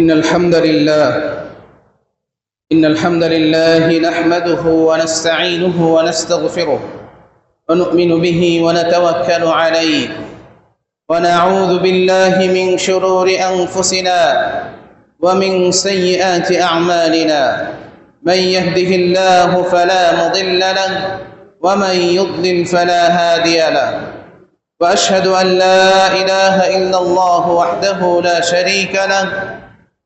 إن الحمد لله نحمده ونستعينه ونستغفره ونؤمن به ونتوكل عليه ونعوذ بالله من شرور أنفسنا ومن سيئات أعمالنا من يهده الله فلا مضل له ومن يضلل فلا هادي له وأشهد أن لا إله إلا الله وحده لا شريك له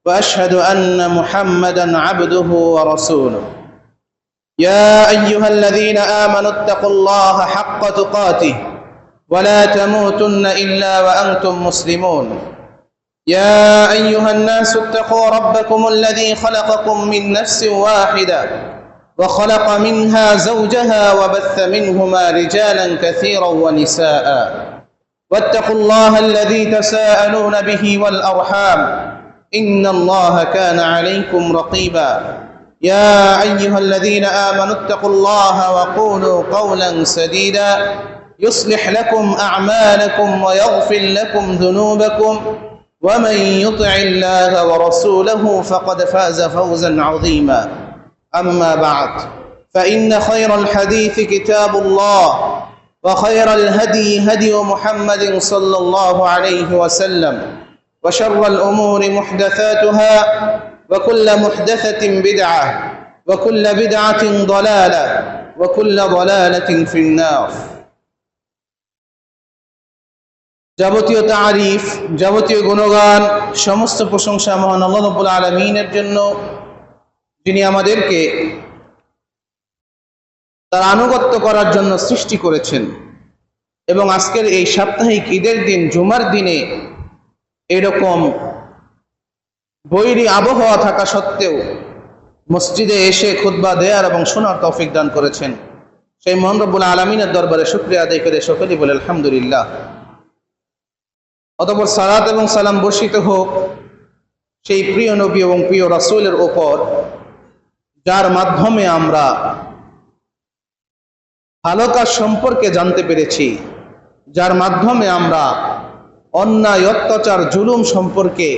وأشهد أن محمدًا عبده ورسوله يا أيها الذين آمنوا اتقوا الله حق تقاته ولا تموتن إلا وأنتم مسلمون يا أيها الناس اتقوا ربكم الذي خلقكم من نفس واحدة وخلق منها زوجها وبث منهما رجالا كثيرا ونساء واتقوا الله الذي تساءلون به والأرحام إن الله كان عليكم رقيبا يا أيها الذين آمنوا اتقوا الله وقولوا قولا سديدا يصلح لكم أعمالكم ويغفر لكم ذنوبكم ومن يطع الله ورسوله فقد فاز فوزا عظيما أما بعد فإن خير الحديث كتاب الله وخير الهدي هدي محمد صلى الله عليه وسلم وشر الأمور محدثاتها وكل محدثة بدعة وكل بدعة ضلالة وكل ضلالة في النار যাবতীয় তারিফ যাবতীয় গুণগান সমস্ত প্রশংসা মহান আল্লাহ রাব্বুল আলামিনের জন্য, যিনি আমাদেরকে তার আনুগত্য করার জন্য সৃষ্টি করেছেন এবং আজকের এই সাপ্তাহিক ঈদের দিন জুমার দিনে এরকম বৈরী আবহাওয়া থাকা সত্ত্বেও মসজিদে এসে খুতবা দেয়ার এবং শোনার তৌফিক দান করেছেন। সেই মহান রব্বুল আলামিনের দরবারে শুকরিয়া আদায় করে সকলেই বলে আলহামদুলিল্লাহ। অতঃপর সালাত এবং সালাম বর্ষিত হোক সেই প্রিয় নবী এবং প্রিয় রাসূলের উপর, যার মাধ্যমে আমরা ভালো কাজ সম্পর্কে জানতে পেরেছি, যার মাধ্যমে আমরা অন্যায়, অত্যাচার, জুলুম সম্পর্কে,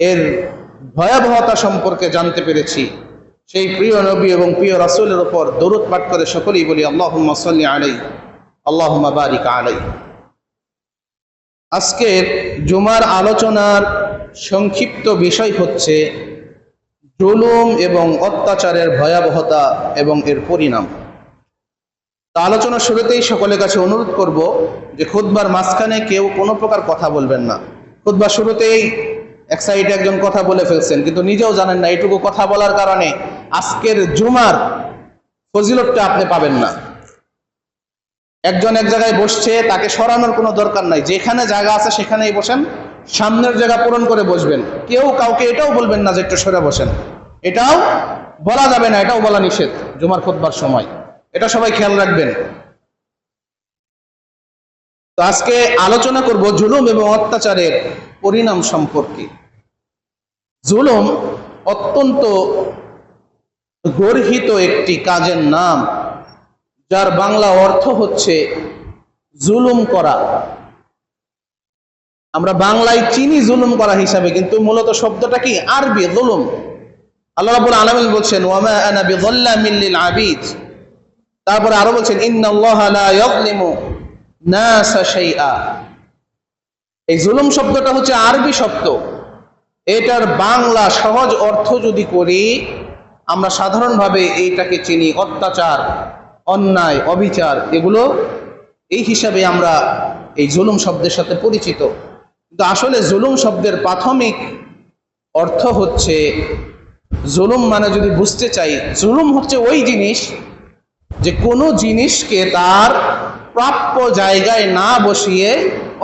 এর ভয়াবহতা সম্পর্কে জানতে পেরেছি। সেই প্রিয় নবী এবং প্রিয় রাসূলের উপর দরুদ পাঠ করে সকলেই বলি আল্লাহুম্মা সাল্লি আলাইহি আল্লাহুম্মা বারিক আলাইহি। আজকের জুমার আলোচনার সংক্ষিপ্ত বিষয় হচ্ছে জুলুম এবং অত্যাচারের ভয়াবহতা এবং এর পরিণাম। আলোচনা শুরুতেই সকলের কাছে অনুরোধ করব যে খুতবার মাঝখানে কেউ কোনো প্রকার কথা বলবেন না। খুতবার শুরুতেই এক সাইডে একজন কথা বলে ফেলছেন, কিন্তু নিজেও জানেন না এইটুকু কথা বলার কারণে আজকের জুমার ফজিলতটা আপনি পাবেন না। একজন এক জায়গায় বসছে, তাকে সরানোর কোনো দরকার নাই, যেখানে জায়গা আছে সেখানেই বসেন, সামনের জায়গা পূরণ করে বসবেন। কেউ কাউকে এটাও বলবেন না যে একটু সরে বসেন, এটাও বলা যাবে না, এটাও বলা নিষেধ জুমার খুতবার সময়। এটা সবাই খেয়াল রাখবেন। তো আজকে আলোচনা করব জুলুম এবং অত্যাচারের পরিণাম সম্পর্কে। জুলুম অত্যন্ত গর্হিত একটি কাজের নাম, যার বাংলা অর্থ হচ্ছে জুলুম করা। আমরা বাংলায় চিনি জুলুম করা হিসাবে, কিন্তু মূলত শব্দটা কি? আরবি জুলুম। আল্লাহ রাব্বুল আলামিন বলছেন ওয়ামা আনা বিযাল্লামিন লিল আবিদ। তারপরে আরো বলছেন ইন্নাল্লাহা লা ইয়াযলিমু নাসা শাইআ। এই জুলুম শব্দটা হচ্ছে আরবি শব্দ। এটার বাংলা সহজ অর্থ যদি করি, আমরা সাধারণভাবে এইটাকে চিনি অত্যাচার, অন্যায়, অবিচার, এগুলো এই হিসাবে আমরা এই জুলুম শব্দের সাথে পরিচিত। কিন্তু আসলে জুলুম শব্দের প্রাথমিক অর্থ হচ্ছে, জুলুম মানে যদি বুঝতে চাই, জুলুম হচ্ছে ওই জিনিস যে কোনো জিনিসকে তার প্রাপ্য জায়গায় না বসিয়ে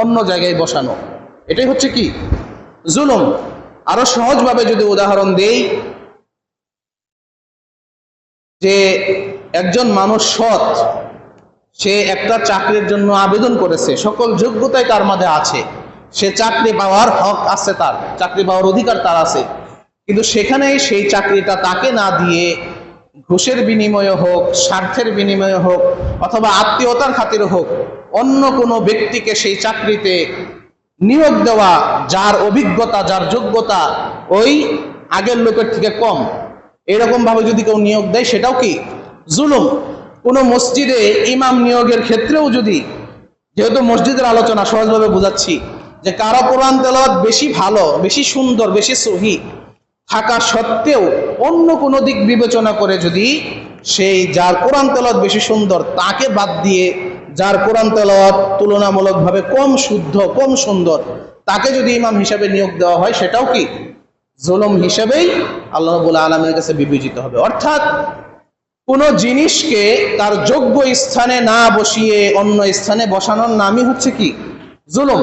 অন্য জায়গায় বসানো, এটাই হচ্ছে কি জুলুম। আরো সহজভাবে যদি উদাহরণ দেই, যে একজন মানুষ সৎ, সে একটা চাকরির জন্য আবেদন করেছে, সকল যোগ্যতাই তার মধ্যে আছে, সে চাকরি পাওয়ার হক আছে, তার চাকরি পাওয়ার অধিকার তার আছে, কিন্তু সেখানে সেই চাকরিটা তাকে না দিয়ে ঘুষের বিনিময়ে হোক, স্বার্থের বিনিময়ে হোক, অথবা আত্মীয়তার খাতিরে হোক, অন্য কোনো ব্যক্তিকে সেই চাকরিতে নিয়োগ দেওয়া যার অভিজ্ঞতা, যার যোগ্যতা ওই আগের লোকের থেকে কম, এরকম ভাবে যদি কেউ নিয়োগ দেয় সেটাও কি জুলুম। কোনো মসজিদে ইমাম নিয়োগের ক্ষেত্রেও যদি, যেহেতু মসজিদের আলোচনা সহজভাবে বোঝাচ্ছি, যে কারো কোরআন তেলাওয়াত বেশি ভালো, বেশি সুন্দর, বেশি সহি থাকা সত্ত্বেও অন্য কোনো দিক বিবেচনা করে যদি সেই যার কোরআন তেলাওয়াত বেশি সুন্দর তাকে বাদ দিয়ে যার কোরআন তেলাওয়াত তুলনামূলকভাবে কম শুদ্ধ, কম সুন্দর, তাকে যদি ইমাম হিসাবে নিয়োগ দেওয়া হয় সেটাও কি জুলুম হিসেবেই আল্লাহ রাব্বুল আলামিনের কাছে বিবেচিত হবে। অর্থাৎ কোনো জিনিসকে তার যোগ্য স্থানে না বসিয়ে অন্য স্থানে বসানোর নামই হচ্ছে কি জুলুম।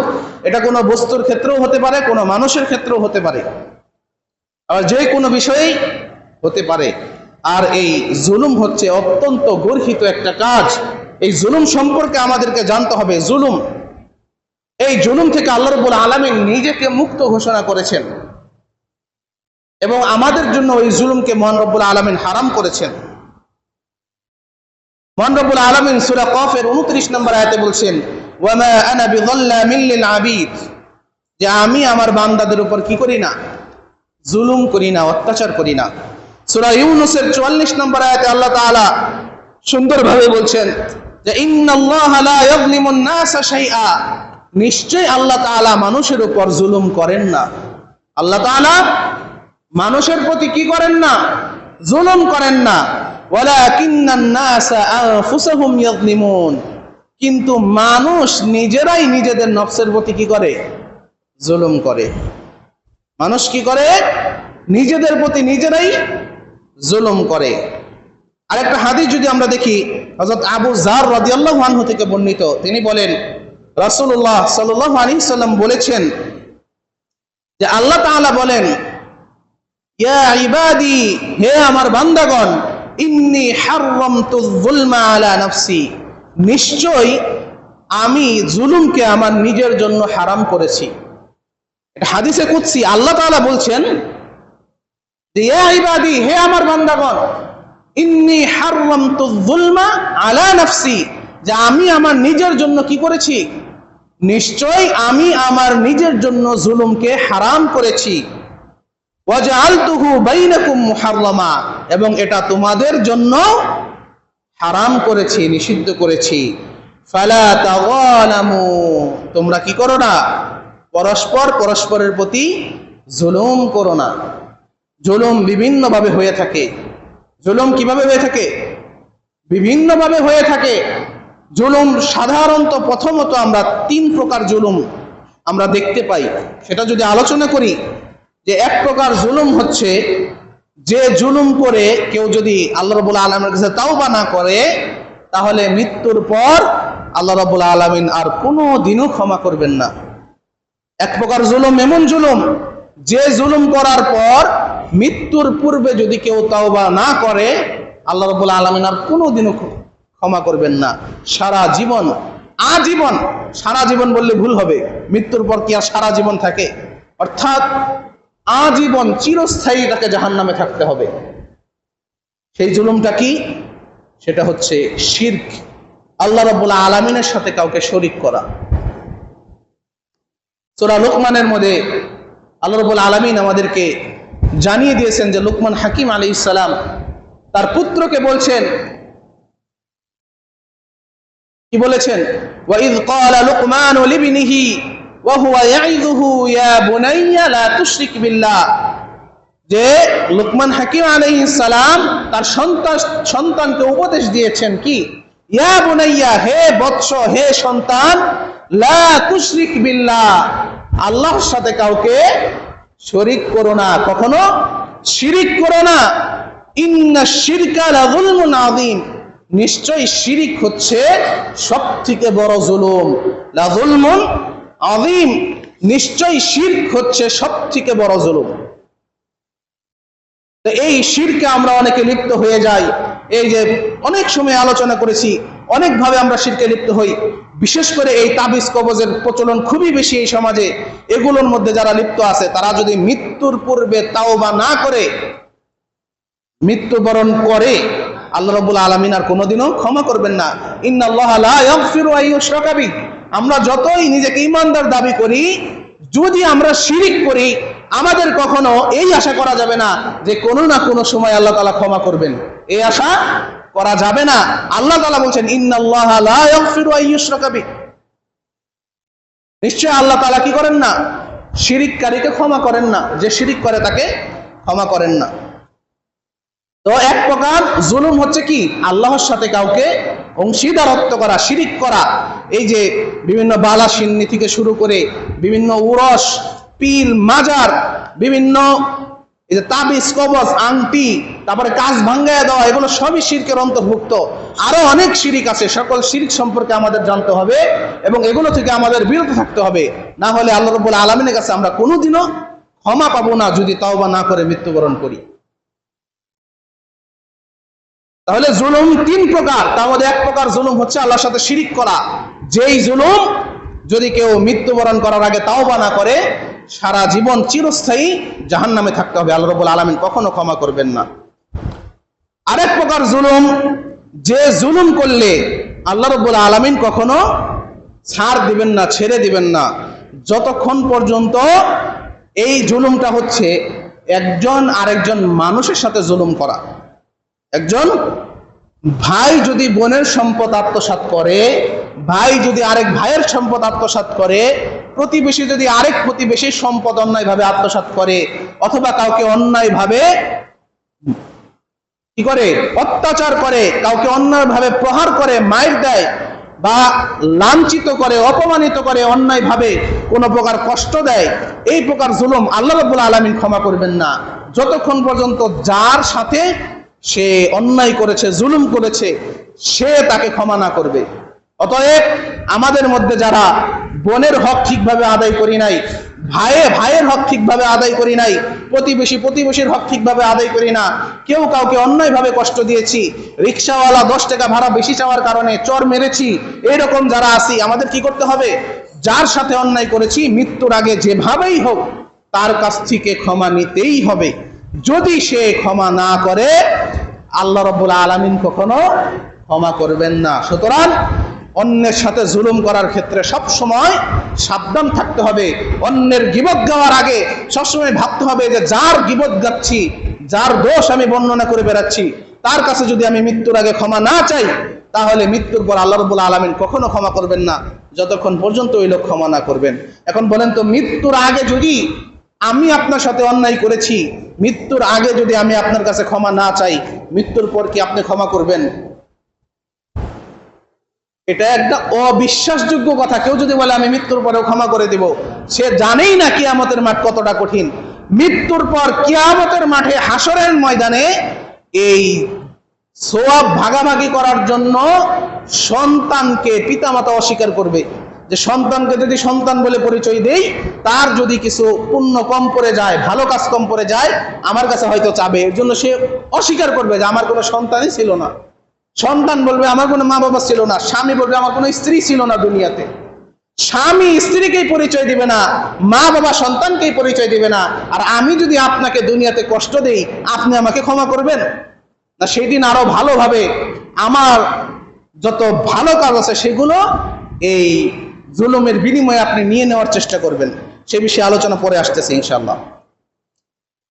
এটা কোনো বস্তুর ক্ষেত্রেও হতে পারে, কোনো মানুষের ক্ষেত্রেও হতে পারে, আর যে কোনো বিষয়েই হতে পারে। আর এই জুলুম হচ্ছে অত্যন্ত গর্হিত একটা কাজ। এই জুলুম সম্পর্কে আমাদেরকে জানতে হবে। জুলুম, এই জুলুম থেকে আল্লাহ রাব্বুল আলামিন নিজেকে মুক্ত ঘোষণা করেছেন এবং আমাদের জন্য ওই জুলুমকে মহান রব্বুল আলামিন হারাম করেছেন। মহান রব্বুল আলামিন সূরা কফের 29 নম্বর আয়াতে বলছেন, ওয়ামা আনা বিযাল্লামিন লিল আবিদ, যে আমি আমার বান্দাদের উপর কি করি না, জুলুম করি না, অত্যাচার করি না। সূরা ইউনূসের 44 নম্বর আয়াতে আল্লাহ তাআলা সুন্দরভাবে বলছেন যে ইন্নাল্লাহা লা ইয়াযলিমুন নাসা শাইআ, নিশ্চয় আল্লাহ তাআলা মানুষের উপর জুলুম করেন না। আল্লাহ তাআলা মানুষের প্রতি কি করেন না, জুলুম করেন না। ওয়ালাকিন্নান নাসা আনফুসাহুম ইয়াযলিমুন, কিন্তু মানুষ নিজেরাই নিজেদের নফসের প্রতি কি করে, জুলুম করে। মানুষ কি করে, নিজেদের প্রতি নিজেরাই জুলুম করে। আরেকটা হাদিস যদি আমরা দেখি, হযরত আবু যার রাদিয়াল্লাহু আনহু থেকে বর্ণিত, তিনি বলেন রাসূলুল্লাহ সাল্লাল্লাহু আলাইহি সাল্লাম বলেছেন যে আল্লাহ তাআলা বলেন, ইয়া ইবাদি, হে আমার বান্দাগণ, ইন্নী হাররামতুয যুলমা আলা নাফসি, নিশ্চয় আমি জুলুমকে আমার নিজের জন্য হারাম করেছি। এটা হাদিসে কুদসি, আল্লাহ তাআলা বলছেন যে ইয়া ইবাদি, হে আমার বান্দাগণ, ইন্নী হাররামতুয যুলমা আলা নাফসি, যে আমি আমার নিজের জন্য কি করেছি, নিশ্চয় আমি আমার নিজের জন্য জুলুমকে হারাম করেছি। ওয়াজআলতুহু বাইনাকুম মুহাররামা, এবং এটা তোমাদের জন্য হারাম করেছি, নিষিদ্ধ করেছি। ফালা তাযালামু, তোমরা কি করো না, পরস্পর পরস্পরের প্রতি জুলুম করো না। জুলুম বিভিন্নভাবে হয়ে থাকে। জুলুম কিভাবে হয়ে থাকে, বিভিন্নভাবে হয়ে থাকে। জুলুম সাধারণত প্রথমত আমরা 3 প্রকার জুলুম আমরা দেখতে পাই। সেটা যদি আলোচনা করি, যে এক প্রকার জুলুম হচ্ছে যে জুলুম করে কেউ যদি আল্লাহ রাব্বুল আলামিনের কাছে তাওবা না করে, তাহলে মৃত্যুর পর আল্লাহ রাব্বুল আলামিন আর কোনো দিনও ক্ষমা করবেন না। এক প্রকার জুলুম এমন জুলুম, যে জুলুম করার পর মৃত্যুর পূর্বে যদি কেউ তাওবা না করে, আল্লাহ রাব্বুল আলামিন আর কোনো দিনও ক্ষমা করবেন না। সারা জীবন, আজীবন, সারা জীবন বললে ভুল হবে, মৃত্যুর পর কি আর সারা জীবন থাকে? অর্থাৎ আজীবন চিরস্থায়ী তাকে জাহান্নামে থাকতে হবে। সেই জুলুমটা কি? সেটা হচ্ছে শিরক, আল্লাহ রাব্বুল আলামিনের সাথে কাউকে শরীক করা। সূরা লুকমানের মধ্যে আল্লাহ রাব্বুল আলামিন আমাদেরকে জানিয়ে দিয়েছেন যে লুকমান হাকিম আলাইহিস সালাম তার পুত্রকে বলছেন, কি বলেছেন? ওয়া ইয ক্বালা লুকমানু লিবনিহি ওয়া হুয়া ইয়াইযুহু ইয়া বুনাইয়া লা তুশরিক বিল্লাহ, যে লুকমান হাকিম আলাইহিস সালাম তার সন্তানকে উপদেশ দিয়েছেন কি, ইয়া বুনাইয়া, হে বৎস, হে সন্তান, লা তুশরিক বিল্লাহ, আল্লাহর সাথে কাউকে শরীক করো না, কখনো শিরিক করো না। ইন্নাশ শিরকা লাযুলমুন আযীম, নিশ্চয় শিরিক হচ্ছে সবথেকে বড় জুলুম। লাযুলমুন আযীম, নিশ্চয় শিরক হচ্ছে সবথেকে বড় জুলুম। তো এই শিরকে আমরা অনেকে লিপ্ত হয়ে যাই। এই যে অনেক সময় আলোচনা করেছি, অনেকভাবে আমরা শিরকে লিপ্ত হই। বিশেষ করে এই তাবিজ কবজের প্রচলন খুবই বেশি এই সমাজে। এগুলোর মধ্যে যারা লিপ্ত আছে, তারা যদি মৃত্যুর পূর্বে তাওবা না করে মৃত্যুবরণ করে, আল্লাহ রাব্বুল আলামিন আর কোনোদিনও ক্ষমা করবেন না। ইন্নাল্লাহা লা ইয়াগফিরু আন ইউশরাকা বিহি, আমরা যতই নিজেকে ঈমানদার দাবি করি, যদি আমরা শিরিক করি, আমাদের কখনো এই আশা করা যাবে না যে কোনো না কোনো সময় আল্লাহ তাআলা ক্ষমা করবেন। এই আশা করা যাবে না। আল্লাহ তাআলা বলছেন, ইন্নাল্লাহা লা ইয়াগফিরু আন ইউশরাকা বিহি, নিশ্চয় আল্লাহ তাআলা কি করেন না? শিরিককারীকে ক্ষমা করেন না। যে শিরিক করে তাকে ক্ষমা করেন না। তো এক প্রকার জুলুম হচ্ছে কি? আল্লাহর সাথে কাউকে অংশীদারত্ব করা, শিরিক করা। এই যে বিভিন্ন বালা সিন্নি থেকে শুরু করে বিভিন্ন উরস, পীর, মাজার, বিভিন্ন এই যে তাবিজ, কবজ, আংটি, তারপরে কাজ ভাঙ্গায় দেওয়া, এগুলো সবই শিরকের অন্তর্ভুক্ত। আরো অনেক শিরিক আছে। সকল শিরিক সম্পর্কে আমাদের জানতে হবে এবং এগুলো থেকে আমাদের বিরত থাকতে হবে। না হলে আল্লাহ রাব্বুল আলামিনের কাছে আমরা কোনোদিনও ক্ষমা পাবো না যদি তাওবা না করে মৃত্যুবরণ করি। তাহলে জুলুম তিন প্রকার। তার মধ্যে এক প্রকার জুলুম হচ্ছে আল্লাহর সাথে শিরিক করা। যেই জুলুম যদি কেউ মৃত্যুবরণ করার আগে তাওবা না করে, সারা জীবন চিরস্থায়ী জাহান্নামে থাকতে হবে। আল্লাহ রাব্বুল আলামিন কখনো ক্ষমা করবেন না। আরেক প্রকার জুলুম, যে জুলুম করলে আল্লাহ রাব্বুল আলামিন কখনো ছাড় দিবেন না, ছেড়ে দিবেন না, যতক্ষণ পর্যন্ত এই জুলুমটা হচ্ছে একজন আরেকজন মানুষের সাথে জুলুম করা। একজন ভাই যদি বোনের সম্পদ আত্মসাৎ করে, ভাই যদি আরেক ভাইয়ের সম্পদ আত্মসাৎ করে, প্রতিবেশী যদি আরেক প্রতিবেশীর সম্পদ অন্যায়ভাবে আত্মসাৎ করে, অথবা কাউকে অন্যায়ভাবে কি করে? অত্যাচার করে, কাউকে অন্যায়ভাবে প্রহার করে, মাইর দেয়, বা লাঞ্ছিত করে, অপমানিত করে, অন্যায়ভাবে কোনো প্রকার কষ্ট দেয়, এই প্রকার জুলুম আল্লাহ রাব্বুল আলামিন ক্ষমা করবেন না যতক্ষণ পর্যন্ত যার সাথে সে অন্যায় করেছে, জুলুম করেছে, সে তাকে ক্ষমা না করবে। অতএব আমাদের মধ্যে যারা বোনের হক ঠিকভাবে আদায় করি নাই, ভাইয়ের হক ঠিকভাবে আদায় করি নাই, প্রতিবেশীর হক ঠিকভাবে আদায় করি না, কেউ কাউকে অন্যায়ভাবে কষ্ট দিয়েছি, রিক্সাওয়ালা 10 টাকা ভাড়া বেশি চাওয়ার কারণে চর মেরেছি, এরকম যারা আছি, আমাদের কি করতে হবে? যার সাথে অন্যায় করেছি মৃত্যুর আগে যেভাবেই হোক তার কাছ থেকে ক্ষমা নিতেই হবে। যদি সে ক্ষমা না করে, আল্লাহ রাব্বুল আলামিন কখনো ক্ষমা করবেন না। সুতরাং অন্যের সাথে জুলুম করার ক্ষেত্রে সব সময় সাবধান থাকতে হবে। অন্যের গীবত গাওয়ার আগে সবসময় ভাবতে হবে যে যার গীবত গাচ্ছি, যার দোষ আমি বর্ণনা করে বেড়াচ্ছি, তার কাছে যদি আমি মৃত্যুর আগে ক্ষমা না চাই, তাহলে মৃত্যুর পর আল্লাহ রাব্বুল আলামিন কখনো ক্ষমা করবেন না যতক্ষণ পর্যন্ত ওই লোক ক্ষমা না করবেন। এখন বলেন তো, মৃত্যুর আগে যদি আমি আপনার সাথে অন্যায় করেছি, মৃত্যুর আগে যদি আমি আপনার কাছে ক্ষমা না চাই, মৃত্যুর পর কি আপনি ক্ষমা করবেন? এটা একটা অবিশ্বাসযোগ্য কথা। কেউ যদি বলে আমি মৃত্যুর পরেও ক্ষমা করে দিব, সে জানেই না কিয়ামতের মাঠ কতটা কঠিন। মৃত্যুর পর কিয়ামতের মাঠে, হাসরের ময়দানে এই সওয়াব ভাগাভাগি করার জন্য সন্তানকে পিতামাতা অস্বীকার করবে। যে সন্তানকে যদি সন্তান বলে পরিচয় দেই, তার যদি কিছু পুণ্য কম পড়ে যায়, ভালো কাজ কম পড়ে যায়, আমার কাছে হয়তো চাবে। এর জন্য সে অস্বীকার করবে যে আমার কোনো সন্তানই ছিল না। সন্তান বলবে আমার কোনো মা বাবা ছিল না। স্বামী বলবে আমার কোনো স্ত্রী ছিল না দুনিয়াতে। স্বামী স্ত্রীকেই পরিচয় দিবে না, মা বাবা সন্তানকেই পরিচয় দিবে না। আর আমি যদি আপনাকে দুনিয়াতে কষ্ট দেই, আপনি আমাকে ক্ষমা করবেন না? সেদিন আরো ভালোভাবে আমার যত ভালো কাজ আছে সেগুলো এই জুলুমের বিনিময়ে আপনি নিয়ে নেওয়ার চেষ্টা করবেন। সে বিষয়ে আলোচনা পরে আসতেছে ইনশাআল্লাহ।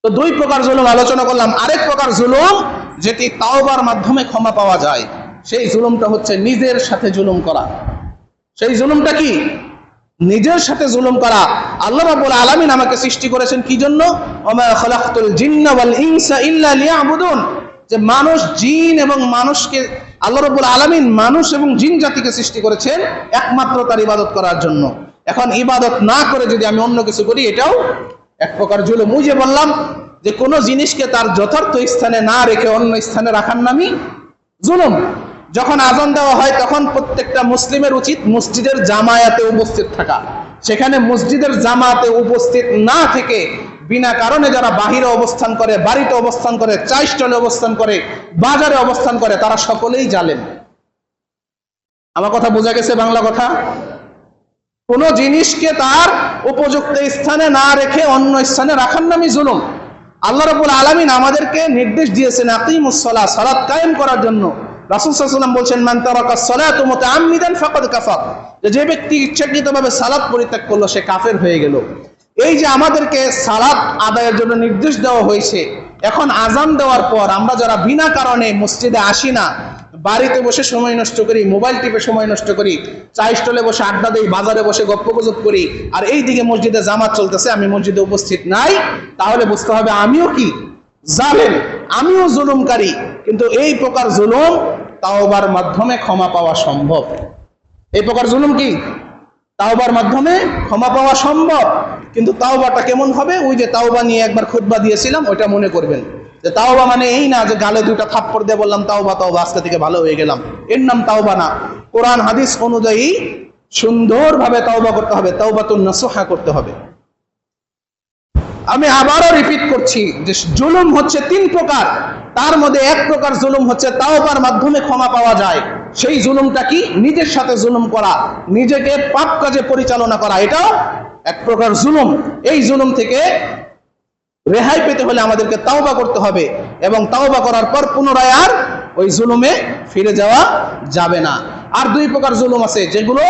তো দুই প্রকার জুলুম আলোচনা করলাম। আরেক প্রকার জুলুম যেটি তাওবার মাধ্যমে ক্ষমা পাওয়া যায়, সেই জুলুমটা হচ্ছে নিজের সাথে জুলুম করা। সেই জুলুমটা কি? নিজের সাথে জুলুম করা। আল্লাহ রাব্বুল আলামিন আমাকে সৃষ্টি করেছেন কি জন্য? ওমা খালাকতুল জিন্না ওয়াল ইনসা ইল্লা লিয়াবুদুন, যে মানুষ, জিন এবং মানুষকে আল্লাহ রাব্বুল আলামিন মানুষ এবং জিন জাতিকে সৃষ্টি করেছেন একমাত্র তার ইবাদত করার জন্য। এখন ইবাদত না করে যদি আমি অন্য কিছু করি, এটাও এক প্রকার জুলুম। ওই যে বললাম যে কোনো জিনিসকে তার যথার্থ স্থানে না রেখে অন্য স্থানে রাখার নামই জুলুম। যখন আযান দেওয়া হয় তখন প্রত্যেকটা মুসলিমের উচিত মসজিদের জামায়াতে উপস্থিত থাকা। সেখানে মসজিদের জামাতে উপস্থিত না থেকে বিনা কারণে যারা বাহিরে অবস্থান করে, বাড়িতে অবস্থান করে, চা স্টলে অবস্থান করে, বাজারে অবস্থান করে, তারা সকলেই জালেম। আমার কথা বোঝা গেছে? বাংলা কথা। কোন জিনিসকে তার উপযুক্ত স্থানে না রেখে অন্য স্থানে রাখার নামই জুলুম। আল্লাহ রাব্বুল আলামিন আমাদেরকে নির্দেশ দিয়েছেন আকিমুস সালাহ, সালাত কায়েম করার জন্য। রাসূল সাল্লাল্লাহু আলাইহি ওয়াসাল্লাম বলছেন, মান তারাকাস সালাতা মুতাআম্মিদান ফাকাদ কাফার, যে ব্যক্তি ইচ্ছাকৃতভাবে সালাত পরিত্যাগ করলো সে কাফের হয়ে গেল। এই যে আমাদেরকে সালাত আদায়ের জন্য নির্দেশ দেওয়া হয়েছে, এখন আজান দেওয়ার পর আমরা যারা বিনা কারণে মসজিদে আসি না, বাড়িতে বসে সময় নষ্ট করি, মোবাইল টিপে সময় নষ্ট করি, চা স্টলে বসে আড্ডা দেই, বাজারে বসে গপ্পগুজব করি, আর এই দিকে মসজিদে জামাত চলতেছে, আমি মসজিদে উপস্থিত নাই, তাহলে বুঝতে হবে আমিও কি জালেম, আমিও জুলুমকারী। কিন্তু এই প্রকার জুলুম তাওবার মাধ্যমে ক্ষমা পাওয়া সম্ভব। এই প্রকার জুলুম কি তাওবার মাধ্যমে ক্ষমা পাওয়া সম্ভব। কিন্তু তাওবাটা কেমন হবে? ওই যে তাওবা নিয়ে একবার খুতবা দিয়েছিলাম, ওইটা মনে করবেন যে তাওবা মানে এই না যে গালে দুইটা থাপ্পড় দিয়ে বললাম তাওবা তাওবা আজকে থেকে ভালো হয়ে গেলাম, এর নাম তাওবা না। কোরআন হাদিস অনুযায়ী সুন্দরভাবে তাওবা করতে হবে, তাওবাতুন নাসুহা করতে হবে। আমি আবারও রিপিট করছি যে জুলুম হচ্ছে 3 প্রকার, তার মধ্যে এক প্রকার জুলুম হচ্ছে তাওবার মাধ্যমে ক্ষমা পাওয়া যায়। সেই জুলুমটা কি? নিজের সাথে জুলুম করা, নিজেকে পাপ কাজে পরিচালনা করা, এটাও এক প্রকার জুলুম। এই জুলুম থেকে রেহাই পেতে হলে আমাদেরকে তাওবা করতে হবে, এবং তাওবা করার পর পুনরায় আর ওই জুলুমে ফিরে যাওয়া যাবে না। আর 2 প্রকার জুলুম আছে, যেগুলো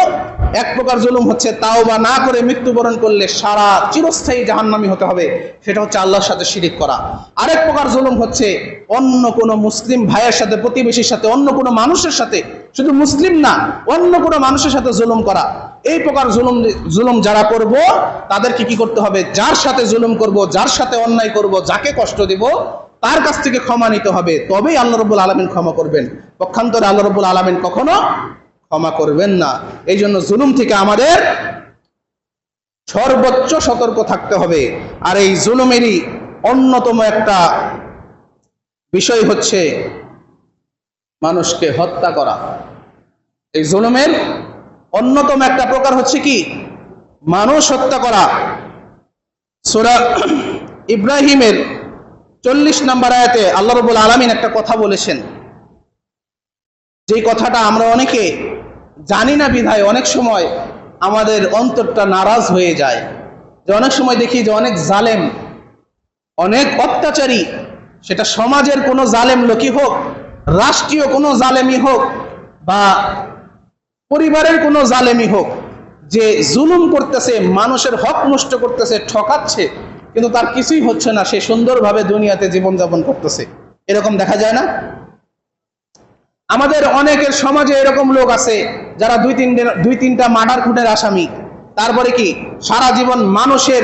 এক প্রকার জুলুম হচ্ছে তাওবা না করে মৃত্যুবরণ করলে সারা চিরস্থায়ী জাহান্নামী হতে হবে, সেটা হচ্ছে আল্লাহর সাথে শিরিক করা। আরেক প্রকার জুলুম হচ্ছে অন্য কোনো মুসলিম ভাইয়ের সাথে, প্রতিবেশীর সাথে, অন্য কোনো মানুষের সাথে, শুধু মুসলিম না অন্য কোনো মানুষের সাথে জুলুম করা। এই প্রকার জুলুম যারা করব তাদেরকে কি করতে হবে? যার সাথে জুলুম করব, যার সাথে অন্যায় করব, যাকে কষ্ট দেব, তার কাছ থেকে ক্ষমা নিতে হবে, তবেই আল্লাহ রাব্বুল আলামিন ক্ষমা করবেন। পক্ষান্তরে আল্লাহ রাব্বুল আলামিন কখনো ক্ষমা করবেন না। এই জন্য জুলুম থেকে আমাদের সর্বোচ্চ সতর্ক থাকতে হবে। আর এই জুলুমেরই অন্যতম একটা বিষয় হচ্ছে মানুষকে হত্যা করা। এই জুলুমের অন্যতম একটা প্রকার হচ্ছে কি? মানুষ হত্যা করা। সূরা ইব্রাহিমের 40 নম্বর আয়াতে আল্লাহ রাব্বুল আলামিন একটা কথা বলেছেন, যেই কথাটা আমরা অনেকে জানি না বিধায় অনেক সময় আমাদের অন্তরটা নারাজ হয়ে যায়। যে অনেক সময় দেখি যে অনেক জালেম, অনেক অত্যাচারী, সেটা সমাজের কোনো জালেম লোকই হোক, রাষ্ট্রীয় কোনো জালেমই হোক, বা পরিবারের কোনো জালেমই হোক, যে জুলুম করতেছে, মানুষের হক নষ্ট করতেছে, ঠকাচ্ছে, কিন্তু তার কিছুই হচ্ছে না, সে সুন্দরভাবে দুনিয়াতে জীবনযাপন করতেছে। এরকম দেখা যায় না? আমাদের অনেকের সমাজে এরকম লোক আছে যারা 2-3টা মার্ডার খুনের আসামি, তারপরে কি সারা জীবন মানুষের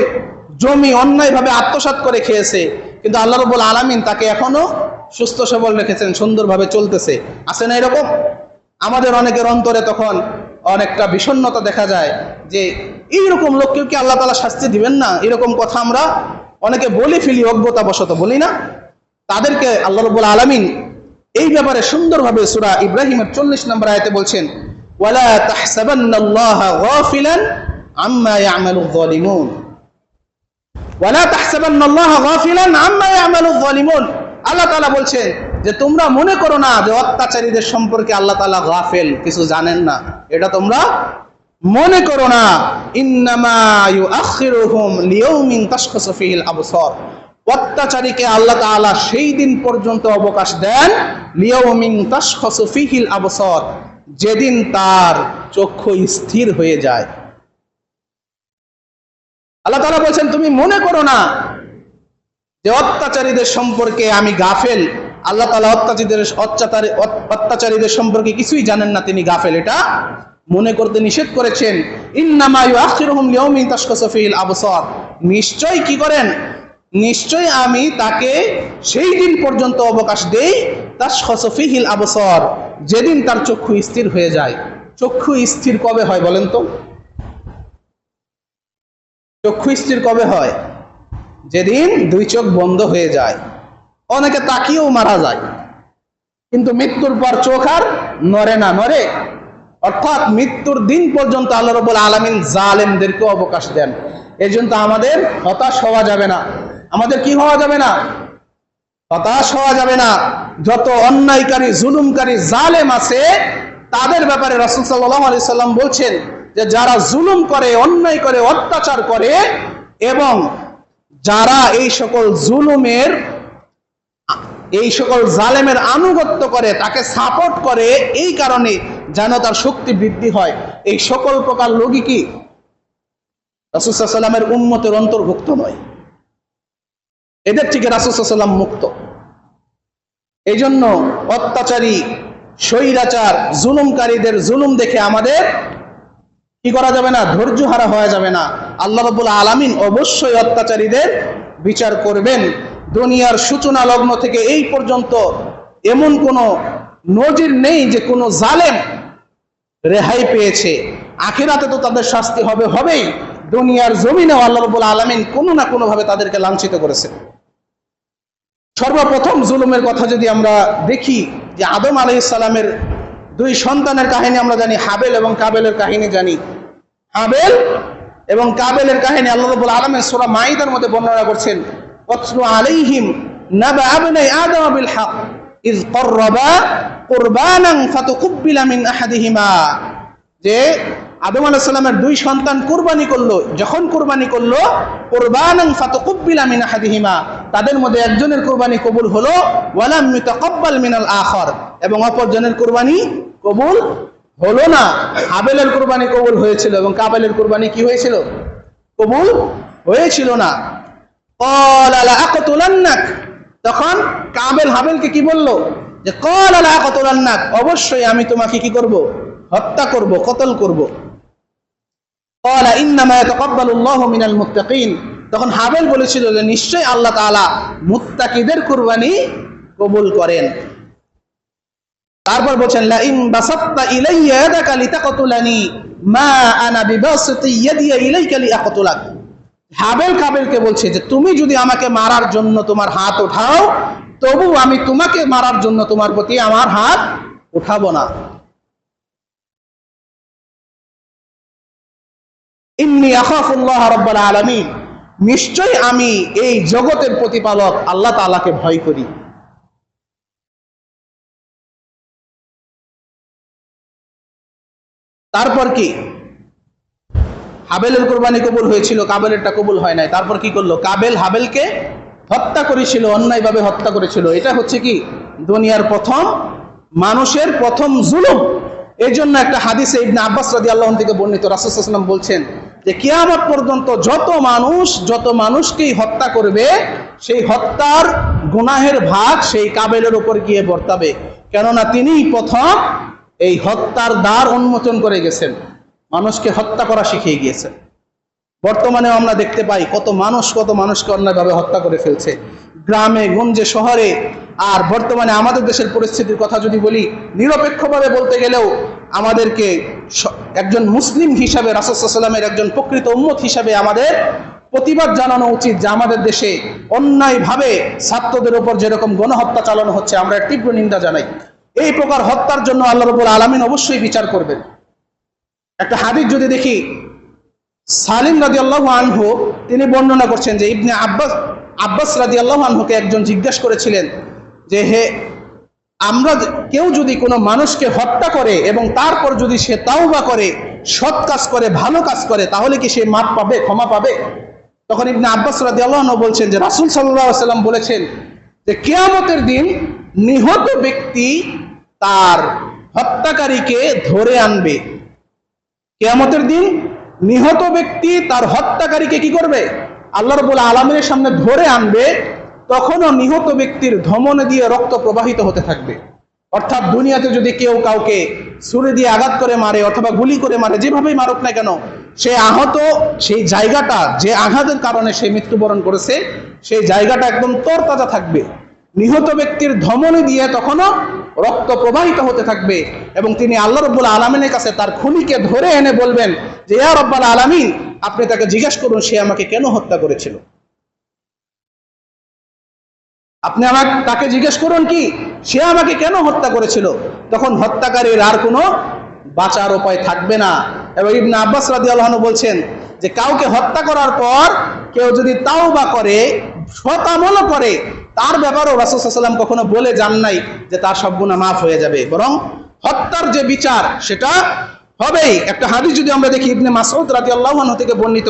জমি অন্যায়ভাবে আত্মসাৎ করে খেয়েছে, কিন্তু আল্লাহ রাব্বুল আলামিন তাকে এখনো সুস্থ সবল রেখেছেন, সুন্দরভাবে চলতেছে। আছে না এরকম? আমাদের অনেকের অন্তরে তখন অনেকটা বিষণ্ণতা দেখা যায় যে এইরকম লোককেও কি আল্লাহ তাআলা শাস্তি দিবেন না? এরকম কথা আমরা অনেকে বলে ফেলি, অজ্ঞতাবশত বলি না। তাদেরকে আল্লাহ রাব্বুল আলামিন এই ব্যাপারে সুন্দরভাবে সূরা ইব্রাহিমের 40 নম্বর আয়াতে বলছেন, ওয়ালা তাহসাবান্নাল্লাহা গাফিলান আম্মা ইয়ামালুয যালিমুন, ওয়ালা তাহসাবান্নাল্লাহা গাফিলান আম্মা ইয়ামালুয যালিমুন। আল্লাহ তাআলা বলছেন যে তোমরা মনে করো না যে অত্যাচারীদের সম্পর্কে আল্লাহ তাআলা গাফেল, কিছু জানেন না, এটা তোমরা মনে করো না। ইন্নামা ইউআখিরুহুম লিয়াউমিন তাশখাসু ফীহিল আবসার, অত্যাচারীকে আল্লাহ তাআলা সেই দিন পর্যন্ত অবকাশ দেন, লিয়াউমিন তাশখাসু ফীহিল আবসার, যেদিন তার চক্ষু স্থির হয়ে যায়। আল্লাহ তাআলা বলছেন তুমি মনে করো না যে অত্যাচারীদের সম্পর্কে আমি গাফেল। আল্লাহ তাআলা অত্যাচারীদের সম্পর্কে কিছুই জানেন না, তিনি গাফেল, এটা মনে করতে নিষেধ করেছেন। ইন্নামা ইউআখিরুহুম লিয়াউমিন তাশখাসু ফীহিল আবসার, নিশ্চয় কি করেন, নিশ্চয় আমি তাকে সেই দিন পর্যন্ত অবকাশ দেই, তাশখাসু ফীহিল আবসার, যেদিন তার চক্ষু স্থির হয়ে যায়। চক্ষু স্থির কবে হয় বলেন তো? চক্ষু স্থির কবে হয়? যেদিন 2 চোখ বন্ধ হয়ে যায়। অনেকে তাকিয়েও মারা যায়, কিন্তু মৃত্যুর পর চোখ আর নড়ে না, নড়ে। অর্থাৎ মৃত্যুর দিন পর্যন্ত আল্লাহ রাব্বুল আলামিন জালেমদেরকে অবকাশ দেন। এই জন্য আমাদের হতাশ হওয়া যাবে না। আমাদের কি হওয়া যাবে না? হতাশ হওয়া যাবে না। যত অন্যায়কারী, জুলুমকারী, জালেম আছে তাদের ব্যাপারে রাসূল সাল্লাল্লাহু আলাইহি সাল্লাম বলছেন যে যারা জুলুম করে, অন্যায় করে, অত্যাচার করে, এবং যারা এই সকল জুলুমের এই সকল জালেমের আনুগত্য করে, তাকে সাপোর্ট করে, এই কারণে যেন তার শক্তি বৃদ্ধি হয়। এই সকল প্রকার লোকই কি রাসূল সাল্লাল্লাহু আলাইহি ওয়াসাল্লামের উম্মতের অন্তর্ভুক্ত নয়, এদের থেকে রাসূল সাল্লাল্লাহু আলাইহি ওয়াসাল্লাম মুক্ত। এই জন্য অত্যাচারী, স্বৈরাচার, জুলুমকারীদের জুলুম দেখে আমাদের কি করা যাবে না, ধৈর্য হারা হওয়া যাবে না। আল্লাহ রাব্বুল আলামিন অবশ্যই অত্যাচারীদের বিচার করবেন। দুনিয়ার সূচনা লগ্ন থেকে এই পর্যন্ত এমন কোন নজির নেই যে কোন জালেম রেহাই পেয়েছে। আখিরাতে তো তাদের শাস্তি হবেই, দুনিয়ার জমিনেও আল্লাহ রাব্বুল আলামিন কোনো না কোনো ভাবে তাদেরকে লাঞ্ছিত করেছে। সর্বপ্রথম জুলুমের কথা যদি আমরা দেখি, যে আদম আলাইহিস সালামের দুই সন্তানের কাহিনী আমরা জানি, হাবেল এবং কাবেলের কাহিনী জানি। হাবেল এবং কাবেলের কাহিনী আল্লাহ রাব্বুল আলামিন সূরা মাইদার মধ্যে বর্ণনা করছেন, ওয়াতলু আলাইহিম নাবা আবনাই আদম বিল হক ইয ক্বাররাবা কুরবানান ফাতুকুব্বিলা মিন আহাদিহিমা, যে আদম আলাইহিস সালামের দুই সন্তান কুরবানি করলো, যখন কুরবানি করলো, কুরবানান ফাতুকুব্বিলা মিন আহাদিহিমা, তাদের মধ্যে একজনের কুরবানি কবুল হলো, ওয়ালাম ইউতাকাব্বাল মিনাল আখর, এবং অপরজনের কুরবানি কবুল হলো না। হাবেলের কুরবানি কবুল হয়েছিল এবং কাবেলের কুরবানি কি হয়েছিল, কবুল হয়েছিল না। ক্বালা লা আকতুলান্নাক, তখন কাবেল হাবেলকে কি বলল, যে ক্বালা লা আকতুলান্নাক, অবশ্যই আমি তোমাকে কি করব, হত্যা করব, কতল করব। ক্বালা ইন্নামা ইয়াতাকাব্বালুল্লাহু মিনাল মুত্তাকিন, তখন হাবেল বলেছিল যে নিশ্চয়ই আল্লাহ তাআলা মুত্তাকিদের কুরবানি কবুল করেন। তারপর বলেন, লা ইন বাসাত্তা ইলাইয়া ইয়াদাকা লিতাকতুলানি মা আনা বিবাসিতি ইয়াদি ইলাইকা লিআকতুলাক। হাবেল কাবেলকে বলছে যে তুমি যদি আমাকে মারার জন্য তোমার হাত উঠাও, তবু আমি তোমাকে মারার জন্য তোমার প্রতি আমার হাত উঠাবো না। ইন্নী আখাফুল্লাহ রাব্বুল আলামিন, নিশ্চয় আমি এই জগতের প্রতিপালক আল্লাহ তাআলাকে ভয় করি। তারপর কি, হাবেলের কুরবানি কবুল হয়েছিল, কাবেলেরটা কবুল হয় নাই। তারপর কি করলো, কাবেল হাবেলকে হত্যা করেছিল, অন্যায়ভাবে হত্যা করেছিল। এটা হচ্ছে কি দুনিয়ার প্রথম মানুষের প্রথম জুলুম। এই জন্য একটা হাদিসে ইবনে আব্বাস রাদিয়াল্লাহু আনহু থেকে বর্ণিত, রাসূল সাল্লাল্লাহু আলাইহি ওয়াসাল্লাম বলছেন যে কিয়ামত পর্যন্ত যত মানুষকেই হত্যা করবে, সেই হত্যার গুনাহের ভাগ সেই কাবেলের উপর গিয়ে বর্তাবে, কেননা তিনিই প্রথম এই হত্যার দ্বার উন্মোচন করে গেছেন, মানুষকে হত্যা করা শিখিয়ে গিয়েছেন। বর্তমানেও আমরা দেখতে পাই কত মানুষকে অন্যায়ভাবে হত্যা করে ফেলছে, গ্রামে গঞ্জে শহরে। আর বর্তমানে আমাদের দেশের পরিস্থিতির কথা যদি বলি, নিরপেক্ষভাবে বলতে গেলেও আমাদেরকে একজন মুসলিম হিসাবে, রাসূল সাল্লাল্লাহু আলাইহি ওয়াসাল্লামের একজন প্রকৃত উম্মত হিসাবে আমাদের প্রতিবাদ জানানো উচিত যে আমাদের দেশে অন্যায়ভাবে ছাত্রদের উপর যেরকম গণহত্যা চালানো হচ্ছে, আমরা তীব্র নিন্দা জানাই। এই প্রকার হত্যার জন্য আল্লাহ রাব্বুল আলামিন অবশ্যই বিচার করবেন। একটা হাদিস যদি দেখি, সালিম রাদিয়াল্লাহু আনহু তিনি বর্ণনা করছেন যে ইবনে আব্বাস রাদিয়াল্লাহু আনহুকে একজন জিজ্ঞাসা করেছিলেন যে হে, আমরা কেউ যদি কোনো মানুষকে হত্যা করে এবং তারপর যদি সে তাওবা করে, সৎ কাজ করে, ভালো কাজ করে, তাহলে কি সে মাফ পাবে, ক্ষমা পাবে? তখন ইবনে আব্বাস রাদিয়াল্লাহু আনহু বলছেন যে রাসূল সাল্লাল্লাহু আলাইহি ওয়াসাল্লাম বলেছেন যে কিয়ামতের দিন নিহত ব্যক্তি তার হত্যাকারীকে ধরে আনবে। কিয়ামতের দিন নিহত ব্যক্তি তার হত্যাকারীকে কি করবে, আল্লাহ রাব্বুল আলামিনের সামনে ধরে আনবে। তখনও নিহত ব্যক্তির ধমনী দিয়ে রক্ত প্রবাহিত হতে থাকবে। অর্থাৎ দুনিয়াতে যদি কেউ কাউকে ছুরি দিয়ে আঘাত করে মারে অথবা গুলি করে মারে, যেভাবেই মারুক না কেন, সে আহত, সেই জায়গাটা যে আঘাতের কারণে সে মৃত্যুবরণ করেছে, সেই জায়গাটা একদম তরতাজা থাকবে। নিহত ব্যক্তির ধমনী দিয়ে তখনও রক্ত প্রবাহিত হতে থাকবে এবং তিনি আল্লাহ রাব্বুল আলামিনের কাছে তার খুনিকে ধরে এনে বলবেন যে ইয়া রাব্বুল আলামিন, আপনি তাকে জিজ্ঞাসা করুন সে আমাকে কেন হত্যা করেছিল। আপনি তাকে জিজ্ঞেস করুন কি সে আমাকে কেন হত্যা করেছিল। তখন হত্যাকারীর আর কোনো বাঁচার উপায় থাকবে না। এবং ইবনে আব্বাস রাদিয়াল্লাহু আনহু বলছেন যে কাউকে হত্যা করার পর কেউ যদি তাওবা করে, সৎ আমল করে, তার ব্যাপারেও রাসূল সাল্লাল্লাহু আলাইহি ওয়াসাল্লাম কখনো বলে যান নাই যে তার সব গুনাহ মাফ হয়ে যাবে, বরং হত্যার যে বিচার সেটা হবেই। একটা হাদিস যদি আমরা দেখি, ইবনে মাসউদ রাদিয়াল্লাহু আনহু থেকে বর্ণিত,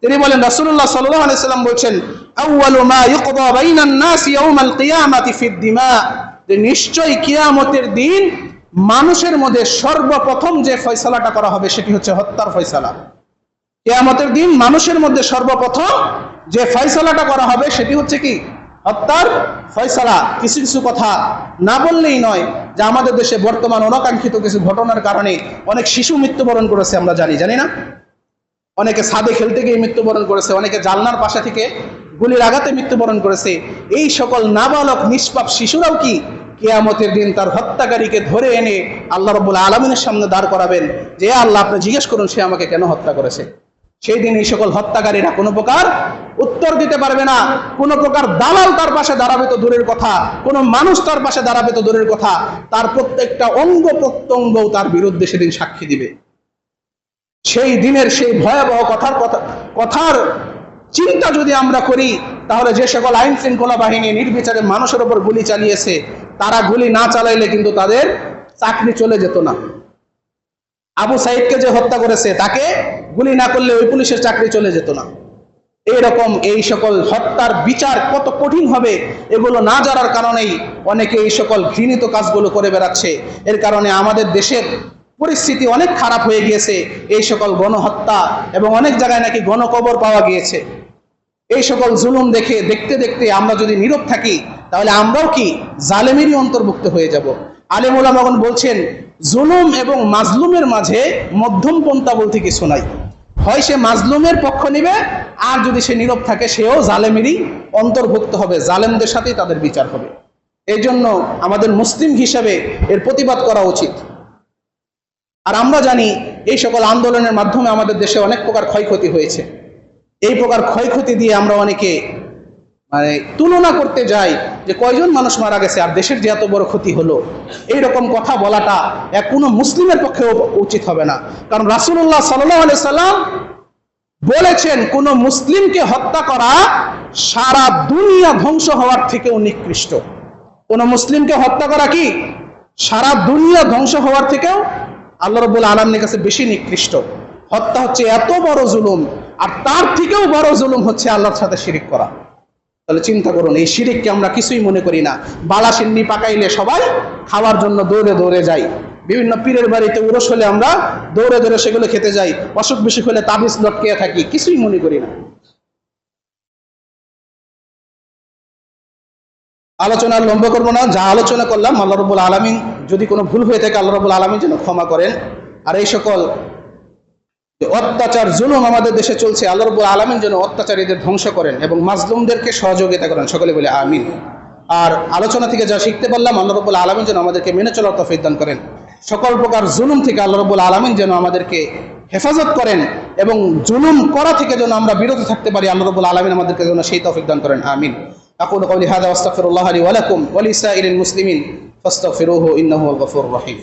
তিনি বলেন, রাসূলুল্লাহ সাল্লাল্লাহু আলাইহি সাল্লাম বলছেন, আউয়ালু মা ইউকদা বাইনান নাস ইয়াউমাল কিয়ামাতি ফিদ দিমা, যে নিশ্চয়ই কিয়ামতের দিন মানুষের মধ্যে সর্বপ্রথম যে ফয়সালাটা করা হবে সেটি হচ্ছে হত্যার ফয়সালা। কিয়ামতের দিন মানুষের মধ্যে সর্বপ্রথম যে ফয়সালাটা করা হবে সেটি হচ্ছে কি? হত্যার ফয়সালা। কিছু কিছু কথা না বললেই নয় যে আমাদের দেশে বর্তমান অনাকাঙ্ক্ষিত কিছু ঘটনার কারণে অনেক শিশু মৃত্যুবরণ করেছে, আমরা জানি না? অনেকে ছাদে খেলতে গিয়ে মৃত্যুবরণ করেছে, অনেকে জানলার পাশে থেকে গুলির আঘাতে মৃত্যুবরণ করেছে। এই সকল নাবালক নিষ্পাপ শিশুরাও কি কিয়ামতের দিন তার হত্যাকারীকে ধরে এনে আল্লাহ রাব্বুল আলামিনের সামনে দাঁড় করাবেন যে আল্লাহ, আপনি জিজ্ঞেস করুন সে আমাকে কেন হত্যা করেছে। সেই দিন এই সকল হত্যাকারীরা কোনো প্রকার উত্তর দিতে পারবে না। কোনো প্রকার দালাল তার পাশে দাঁড়াবে তো দূরের কথা, কোনো মানুষ তার পাশে দাঁড়াবে তো দূরের কথা, তার প্রত্যেকটা অঙ্গ প্রত্যঙ্গও তার বিরুদ্ধে সেদিন সাক্ষী দিবে। সেই দিনের সেই ভয়াবহ কথার চিন্তা যদি আমরা করি, তাহলে যে সকল আইন শৃঙ্খলা বাহিনী নির্বিচারে মানুষের উপর গুলি চালিয়েছে, তারা গুলি না চালাইলে কিন্তু তাদের চাকরি চলে যেত না। আবু সাইদকে যে হত্যা করেছে তাকে গুলি না করলে ওই পুলিশের চাকরি চলে যেত না। এইরকম এই সকল হত্যার বিচার কত কঠিন হবে এগুলো না জানার কারণেই অনেকে এই সকল ঘৃণিত কাজগুলো করে বেড়াচ্ছে। এর কারণে আমাদের দেশের পরিস্থিতি অনেক খারাপ হয়ে গিয়েছে। এই সকল গণহত্যা এবং অনেক জায়গায় নাকি গণকবর পাওয়া গিয়েছে। এই সকল জুলুম দেখতে দেখতে আমরা যদি নীরব থাকি, তাহলে আমরাও কি জালেমেরই অন্তর্ভুক্ত হয়ে যাব। আলেম ওলামাগণ বলছেন, জুলুম এবং মাজলুমের মাঝে মধ্যম পন্থা বলতে কিছু নাই। হয় সে মাজলুমের পক্ষ নিবে, আর যদি সে নীরব থাকে সেও জালেমেরই অন্তর্ভুক্ত হবে, জালেমদের সাথেই তাদের বিচার হবে। এই জন্য আমাদের মুসলিম হিসাবে এর প্রতিবাদ করা উচিত। আর আমরা জানি এই সকল আন্দোলনের মাধ্যমে আমাদের দেশে অনেক প্রকার ক্ষয়ক্ষতি হয়েছে। এই প্রকার ক্ষয়ক্ষতি দিয়ে আমরা অনেকে তুলনা করতে যাই যে কয়জন মানুষ মারা গেছে আর দেশের যে এত বড় ক্ষতি হলো। এইরকম কথা বলাটা কোনো মুসলিমের পক্ষে উচিত হবে না। কারণ রাসূলুল্লাহ সাল্লাল্লাহু আলাইহি সাল্লাম বলেছেন, কোন মুসলিমকে হত্যা করা সারা দুনিয়া ধ্বংস হওয়ার থেকেও নিকৃষ্ট। কোন মুসলিমকে হত্যা করা কি সারা দুনিয়া ধ্বংস হওয়ার থেকেও আল্লাহ রাব্বুল আলামিনের কাছে বেশি নিকৃষ্ট। হত্যা হচ্ছে এত বড় জুলুম, আর তার থেকেও বড় জুলুম হচ্ছে আল্লাহর সাথে শিরিক করা। তাহলে চিন্তা করুন, এই শিরিককে আমরা কিছুই মনে করি না। বালা সিন্নি পাকাইলে সবাই খাওয়ার জন্য দৌড়ে দৌড়ে যাই। বিভিন্ন পীরের বাড়িতে উরস হলে আমরা দৌড়ে দৌড়ে সেগুলো খেতে যাই। অসুখ বিসুখ হলে তাবিজ লটকিয়ে থাকি, কিছুই মনে করি না। আলোচনা লম্বা করবো না, যা আলোচনা করলাম আল্লাহ রাব্বুল আলামিন, যদি কোনো ভুল হয়ে থাকে আল্লাহ রাব্বুল আলামিন যেন ক্ষমা করেন। আর এই সকল অত্যাচার জুলুম আমাদের দেশে চলছে, আল্লাহ রাব্বুল আলামিন যেন অত্যাচারীদের ধ্বংস করেন এবং মাজলুমদেরকে সহযোগিতা করেন। সকলে বলে আমিন। আর আলোচনা থেকে যা শিখতে পারলাম আল্লাহ রাব্বুল আলামিন যেন আমাদেরকে মেনে চলার তৌফিক দান করেন। সকল প্রকার জুলুম থেকে আল্লাহ রাব্বুল আলামিন যেন আমাদেরকে হেফাজত করেন এবং জুলুম করা থেকে যেন আমরা বিরত থাকতে পারি। আল্লাহ রাব্বুল আলামিন আমাদেরকে যেন সেই তৌফিক দান করেন। আমিন। আকুলু কওলি হাযা ওয়াস্তাগফিরুল্লাহ লি ওয়া লাকুম ওয়া লিসাইরিল মুসলিমিন ফাস্তাগফিরুহু ইন্নাহু হুয়াল গফুরুর রহিম।